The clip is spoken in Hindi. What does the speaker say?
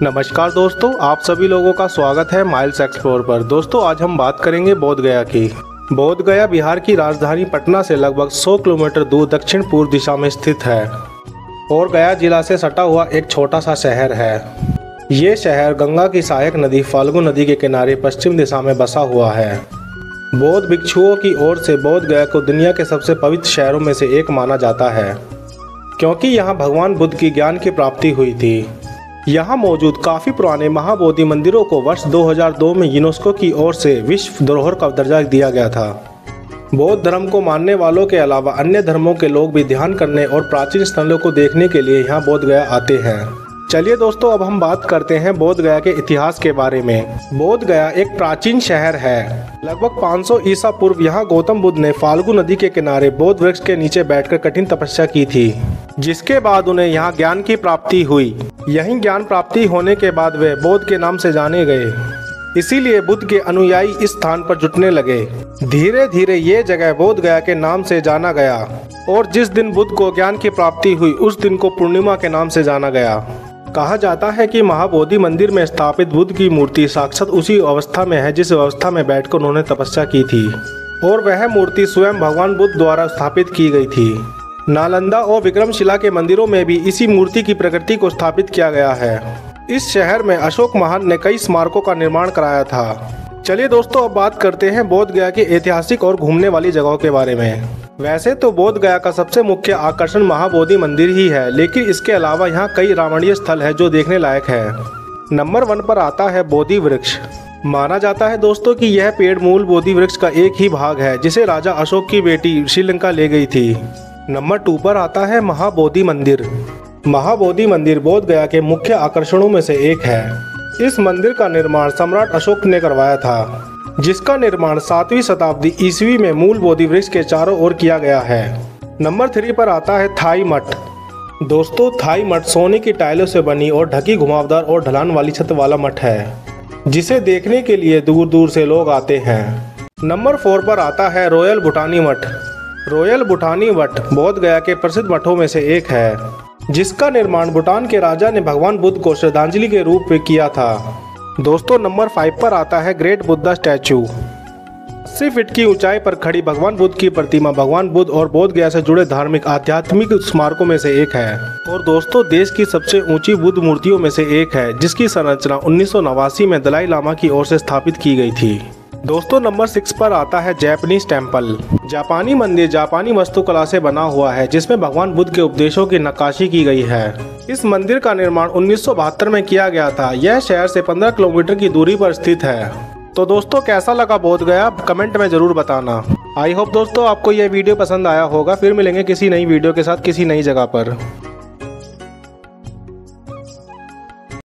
नमस्कार दोस्तों, आप सभी लोगों का स्वागत है माइल्स एक्सप्लोर पर। दोस्तों आज हम बात करेंगे बोध गया की। बोध गया बिहार की राजधानी पटना से लगभग 100 किलोमीटर दूर दक्षिण पूर्व दिशा में स्थित है और गया जिला से सटा हुआ एक छोटा सा शहर है। ये शहर गंगा की सहायक नदी फाल्गु नदी के किनारे पश्चिम दिशा में बसा हुआ है। बौद्ध भिक्षुओं की ओर से बोध गया को दुनिया के सबसे पवित्र शहरों में से एक माना जाता है, क्योंकि यहाँ भगवान बुद्ध की ज्ञान की प्राप्ति हुई थी। यहाँ मौजूद काफ़ी पुराने महाबोधि मंदिरों को वर्ष 2002 में यूनेस्को की ओर से विश्व धरोहर का दर्जा दिया गया था। बौद्ध धर्म को मानने वालों के अलावा अन्य धर्मों के लोग भी ध्यान करने और प्राचीन स्थलों को देखने के लिए यहाँ बोध गया आते हैं। चलिए दोस्तों, अब हम बात करते हैं बोध गया के इतिहास के बारे में। बोध गया एक प्राचीन शहर है। लगभग 500 ईसा पूर्व यहाँ गौतम बुद्ध ने फाल्गु नदी के किनारे बोध वृक्ष के नीचे बैठकर कठिन तपस्या की थी, जिसके बाद उन्हें यहाँ ज्ञान की प्राप्ति हुई। यहीं ज्ञान प्राप्ति होने के बाद वे बोध के नाम से जाने गए, इसीलिए बुद्ध के अनुयायी इस स्थान पर जुटने लगे। धीरे धीरे ये जगह बोध गया के नाम से जाना गया और जिस दिन बुद्ध को ज्ञान की प्राप्ति हुई उस दिन को पूर्णिमा के नाम से जाना गया। कहा जाता है कि महाबोधि मंदिर में स्थापित बुद्ध की मूर्ति साक्षात उसी अवस्था में है जिस अवस्था में बैठकर उन्होंने तपस्या की थी, और वह मूर्ति स्वयं भगवान बुद्ध द्वारा स्थापित की गई थी। नालंदा और विक्रमशिला के मंदिरों में भी इसी मूर्ति की प्रकृति को स्थापित किया गया है। इस शहर में अशोक महान ने कई स्मारकों का निर्माण कराया था। चलिए दोस्तों, अब बात करते हैं बोध गया के ऐतिहासिक और घूमने वाली जगहों के बारे में। वैसे तो बोध गया का सबसे मुख्य आकर्षण महाबोधि मंदिर ही है, लेकिन इसके अलावा यहाँ कई रमणीय स्थल है जो देखने लायक है। नंबर 1 पर आता है बोधि वृक्ष। माना जाता है दोस्तों कि यह पेड़ मूल बोधि वृक्ष का एक ही भाग है जिसे राजा अशोक की बेटी श्रीलंका ले गई थी। नंबर 2 पर आता है महाबोधि मंदिर। महाबोधि मंदिर बोध गया के मुख्य आकर्षणों में से एक है। इस मंदिर का निर्माण सम्राट अशोक ने करवाया था, जिसका निर्माण 7वीं शताब्दी ईस्वी में मूल बोधि वृक्ष के चारों ओर किया गया है। नंबर 3 पर आता है थाई मठ। दोस्तों, थाई मठ सोने की टाइलों से बनी और ढकी घुमावदार और ढलान वाली छत वाला मठ है, जिसे देखने के लिए दूर दूर से लोग आते हैं। नंबर 4 पर आता है रॉयल भूटानी मठ। रॉयल भूटानी मठ बोध गया के प्रसिद्ध मठों में से एक है, जिसका निर्माण भूटान के राजा ने भगवान बुद्ध को श्रद्धांजलि के रूप में किया था। दोस्तों, नंबर 5 पर आता है ग्रेट बुद्धा स्टैचू। 80 फीट की ऊंचाई पर खड़ी भगवान बुद्ध की प्रतिमा भगवान बुद्ध और बोध गया से जुड़े धार्मिक आध्यात्मिक स्मारकों में से एक है और दोस्तों देश की सबसे ऊंची बुद्ध मूर्तियों में से एक है, जिसकी संरचना 1989 में दलाई लामा की ओर से स्थापित की गई थी। दोस्तों, नंबर 6 पर आता है जैपनीज टेम्पल। जापानी मंदिर जापानी वास्तुकला से बना हुआ है, जिसमें भगवान बुद्ध के उपदेशों की नक्काशी की गई है। इस मंदिर का निर्माण 1972 में किया गया था। यह शहर से 15 किलोमीटर की दूरी पर स्थित है। तो दोस्तों, कैसा लगा बोध गया कमेंट में जरूर बताना। आई होप दोस्तों आपको यह वीडियो पसंद आया होगा। फिर मिलेंगे किसी नई वीडियो के साथ किसी नई जगह पर।